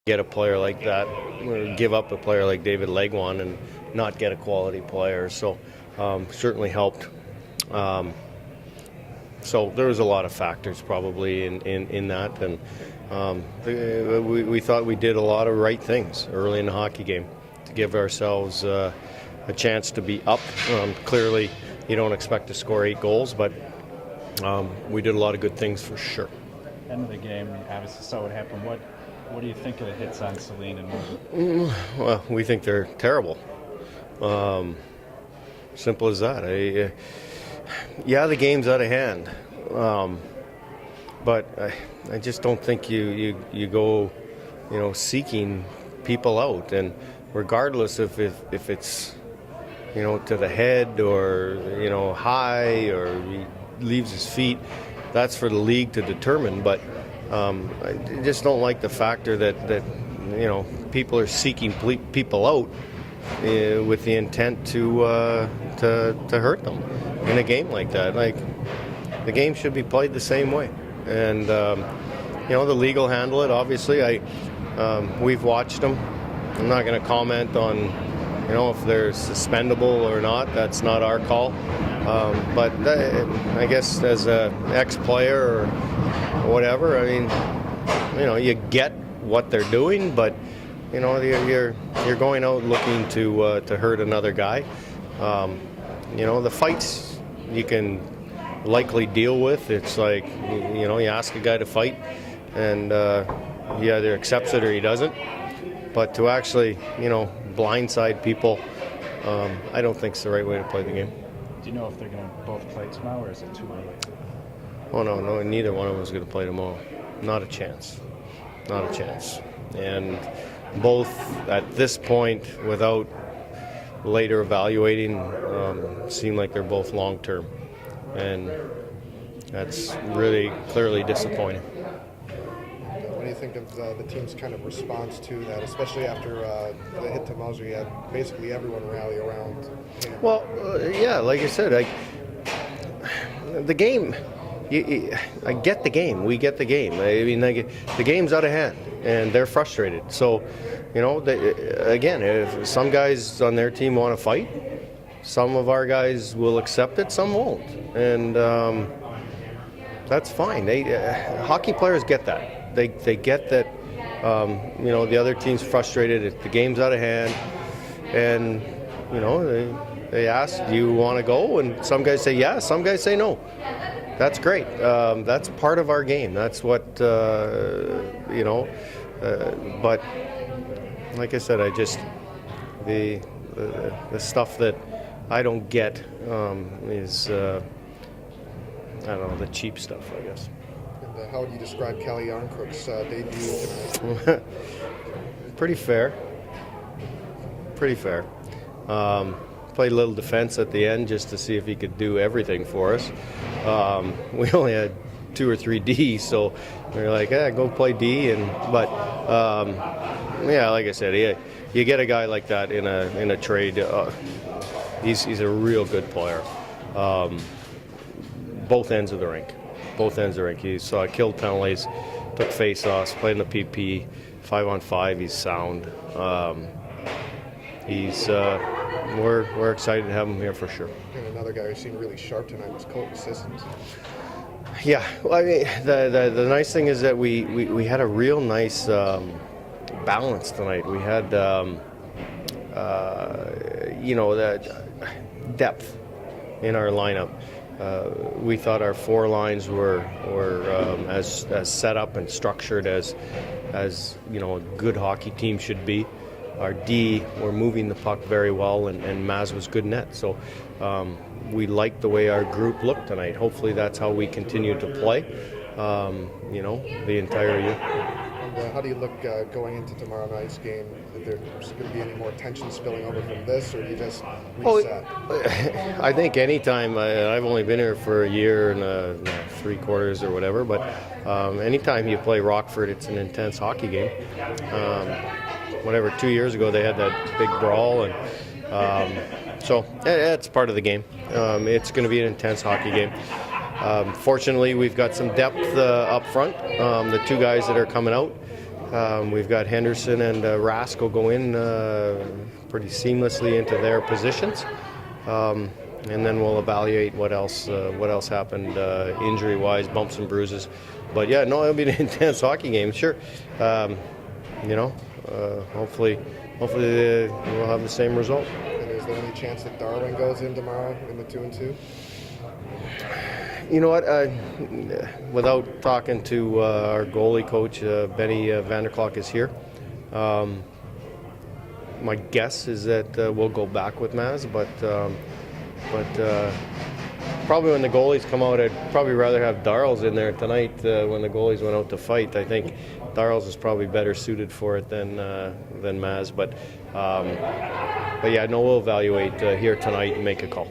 Get a player like that, or give up a player like David Legwan and not get a quality player. So certainly helped. So there was a lot of factors probably in that, and we thought we did a lot of right things early in the hockey game to give ourselves a chance to be up. Clearly, you don't expect to score 8 goals, but we did a lot of good things for sure. End of the game, you obviously saw what happened. What do you think of the hits on Celine and Moser? Well, we think they're terrible. Simple as that. Yeah, the game's out of hand, but I just don't think you go, seeking people out, and regardless if it's, to the head or high or he leaves his feet, that's for the league to determine. But I just don't like the factor that people are seeking people out with the intent to hurt them in a game like that. Like, the game should be played the same way, and the league will handle it. Obviously, we've watched them. I'm not going to comment on if they're suspendable or not. That's not our call. But I guess as an ex-player or whatever, I mean, you get what they're doing, but you're going out looking to hurt another guy. The fights you can likely deal with. It's like you ask a guy to fight, and he either accepts it or he doesn't. But to actually blindside people, I don't think it's the right way to play the game. Do you know if they're going to both play tomorrow, or is it too early? Oh, no, neither one of them is going to play tomorrow. Not a chance. Not a chance. And both, at this point, without later evaluating, seem like they're both long-term. And that's really clearly disappointing. What do you think of the team's kind of response to that, especially after the hit to Moser? You had basically everyone rally around him. Well, yeah, like I said, the game, I get the game. We get the game. I mean, the game's out of hand, and they're frustrated. So, again, if some guys on their team want to fight, some of our guys will accept it, some won't. And that's fine. Hockey players get that. They get that, the other team's frustrated. The game's out of hand, and they ask, "Do you want to go?" And some guys say yes, some guys say no. That's great. That's part of our game. That's what But like I said, the stuff that I don't get is I don't know, the cheap stuff, I guess. And how would you describe Calle Yarncrook's debut tonight? Pretty fair. Played a little defense at the end just to see if he could do everything for us. We only had 2 or 3 D, so we were like, go play D. But like I said, you get a guy like that in a trade. He's a real good player. Both ends of the rink. He killed penalties, took face-offs, played in the PP, 5-on-5. He's sound. We're excited to have him here for sure. And another guy who seemed really sharp tonight was Colton Sissons. Yeah, well, I mean, the nice thing is that we had a real nice balance tonight. We had that depth in our lineup. We thought our 4 lines were as set up and structured as a good hockey team should be. Our D were moving the puck very well, and Maz was good net. So we liked the way our group looked tonight. Hopefully that's how we continue to play, the entire year. And how do you look going into tomorrow night's game? Is there going to be any more tension spilling over from this, or do you just reset? I think anytime, I've only been here for a year and 3 quarters or whatever, but anytime you play Rockford, it's an intense hockey game. 2 years ago they had that big brawl, and so that's part of the game. It's going to be an intense hockey game. Fortunately, we've got some depth up front. The 2 guys that are coming out, We've got Henderson and Rask go in pretty seamlessly into their positions. And then we'll evaluate what else happened injury-wise, bumps and bruises. But yeah, no, it'll be an intense hockey game, sure. Hopefully we'll have the same result. And is there any chance that Darwin goes in tomorrow in the 2-2? You know what? Without talking to our goalie coach, Benny Vanderklok is here. My guess is that we'll go back with Maz, but probably when the goalies come out, I'd probably rather have Darrells in there tonight. When the goalies went out to fight, I think Darrells is probably better suited for it than Maz. But yeah, no, we'll evaluate here tonight and make a call.